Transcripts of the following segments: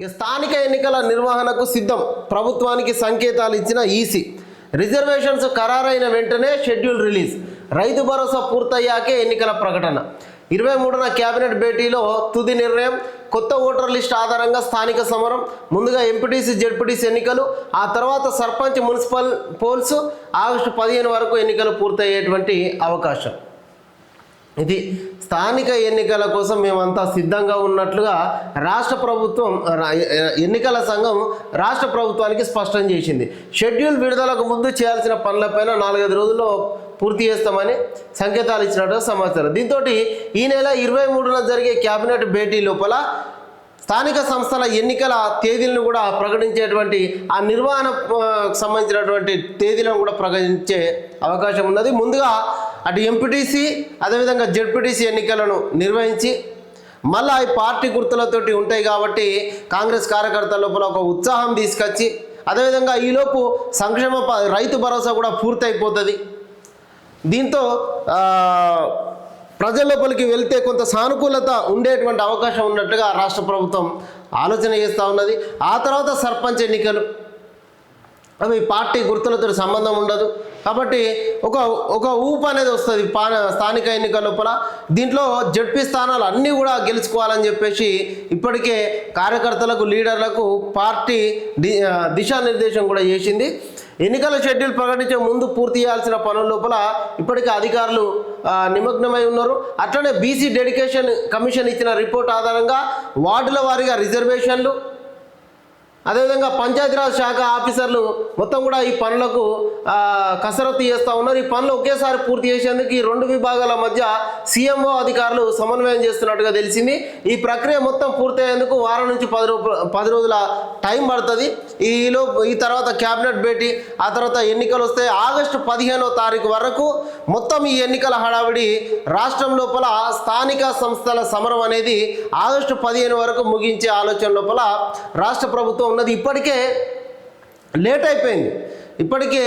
స్థానిక ఎన్నికల నిర్వహణకు సిద్ధం ప్రభుత్వానికి సంకేతాలు ఇచ్చిన ఈసీ. రిజర్వేషన్స్ ఖరారైన వెంటనే షెడ్యూల్ రిలీజ్. రైతు భరోసా పూర్తయ్యాకే ఎన్నికల ప్రకటన. 23న కేబినెట్ భేటీలో తుది నిర్ణయం. కొత్త ఓటర్ లిస్ట్ ఆధారంగా స్థానిక సమరం. ముందుగా ఎంపీటీసీ జెడ్పీటీసీ ఎన్నికలు, ఆ తర్వాత సర్పంచ్ మున్సిపల్ పోల్స్. ఆగస్టు 15 వరకు ఎన్నికలు పూర్తయ్యేటువంటి అవకాశం. ఇది స్థానిక ఎన్నికల కోసం మేమంతా సిద్ధంగా ఉన్నట్లుగా రాష్ట్ర ప్రభుత్వం ఎన్నికల సంఘం రాష్ట్ర ప్రభుత్వానికి స్పష్టం చేసింది. షెడ్యూల్ విడుదలకు ముందు చేయాల్సిన పనులపైన 4-5 రోజుల్లో పూర్తి చేస్తామని సంకేతాలు ఇచ్చినట్టు సమాచారం. దీంతో ఈ నెల 23న జరిగే కేబినెట్ భేటీ లోపల స్థానిక సంస్థల ఎన్నికల తేదీలను కూడా ప్రకటించేటువంటి ఆ నిర్వహణ సంబంధించినటువంటి తేదీలను కూడా ప్రకటించే అవకాశం ఉన్నది. ముందుగా అటు ఎంపీటీసీ అదేవిధంగా జెడ్పీటీసీ ఎన్నికలను నిర్వహించి మళ్ళీ ఈ పార్టీ గుర్తులతోటి ఉంటాయి కాబట్టి కాంగ్రెస్ కార్యకర్తల లోపల ఒక ఉత్సాహం తీసుకొచ్చి అదేవిధంగా ఈలోపు సంక్షేమ రైతు భరోసా కూడా పూర్తయిపోతుంది. దీంతో ప్రజల లోపలికి వెళ్తే కొంత సానుకూలత ఉండేటువంటి అవకాశం ఉన్నట్టుగా రాష్ట్ర ప్రభుత్వం ఆలోచన చేస్తూ ఉన్నది. ఆ తర్వాత సర్పంచ్ ఎన్నికలు, అవి పార్టీ గుర్తులతో సంబంధం ఉండదు కాబట్టి ఒక ఊపు అనేది వస్తుంది స్థానిక ఎన్నికల లోపల. దీంట్లో జడ్పీ స్థానాలు అన్నీ కూడా గెలుచుకోవాలని చెప్పేసి ఇప్పటికే కార్యకర్తలకు లీడర్లకు పార్టీ దిశానిర్దేశం కూడా చేసింది. ఎన్నికల షెడ్యూల్ ప్రకటించే ముందు పూర్తి చేయాల్సిన పనుల లోపల ఇప్పటికే అధికారులు నిమగ్నమై ఉన్నారు. అట్లనే బీసీ డెడికేషన్ కమిషన్ ఇచ్చిన రిపోర్ట్ ఆధారంగా వార్డుల వారీగా రిజర్వేషన్లు అదేవిధంగా పంచాయతీరాజ్ శాఖ ఆఫీసర్లు మొత్తం కూడా ఈ పనులకు కసరత్తు చేస్తూ ఉన్నారు. ఈ పనులు ఒకేసారి పూర్తి చేసేందుకు ఈ 2 విభాగాల మధ్య సీఎంఓ అధికారులు సమన్వయం చేస్తున్నట్టుగా తెలిసింది. ఈ ప్రక్రియ మొత్తం పూర్తయ్యేందుకు వారం నుంచి 10 రోజుల టైం పడుతుంది. ఈ తర్వాత క్యాబినెట్ భేటీ, ఆ తర్వాత ఎన్నికలు వస్తాయి. ఆగస్టు 15వ తారీఖు వరకు మొత్తం ఈ ఎన్నికల హడావిడి రాష్ట్రం లోపల స్థానిక సంస్థల సమరం అనేది ఆగస్టు 15 వరకు ముగించే ఆలోచన లోపల రాష్ట్ర ప్రభుత్వం ఉన్నది. ఇప్పటికే లేట్ అయిపోయింది. ఇప్పటికే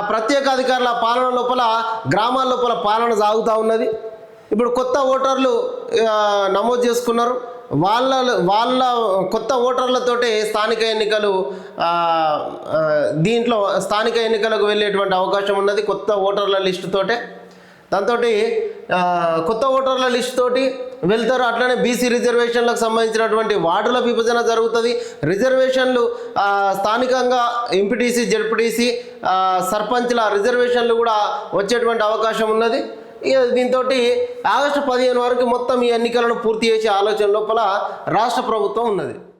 ప్రత్యేక అధికారుల పాలన లోపల గ్రామాల లోపల పాలన సాగుతూ ఉన్నది. ఇప్పుడు కొత్త ఓటర్లు నమోదు చేసుకున్నారు. వాళ్ళ కొత్త ఓటర్లతోటే స్థానిక ఎన్నికలు దీంట్లో స్థానిక ఎన్నికలకు వెళ్ళేటువంటి అవకాశం ఉన్నది కొత్త ఓటర్ల లిస్టుతోటే. దాంతో కొత్త ఓటర్ల లిస్ట్ తోటి వెళ్తారు. అట్లనే బీసీ రిజర్వేషన్లకు సంబంధించినటువంటి వార్డుల విభజన జరుగుతుంది. రిజర్వేషన్లు స్థానికంగా ఎంపీటీసీ జెడ్పీటీసీ సర్పంచ్ల రిజర్వేషన్లు కూడా వచ్చేటువంటి అవకాశం ఉన్నది. దీంతో ఆగస్టు 15 వరకు మొత్తం ఈ ఎన్నికలను పూర్తి చేసే ఆలోచన లోపల రాష్ట్ర ప్రభుత్వం ఉన్నది.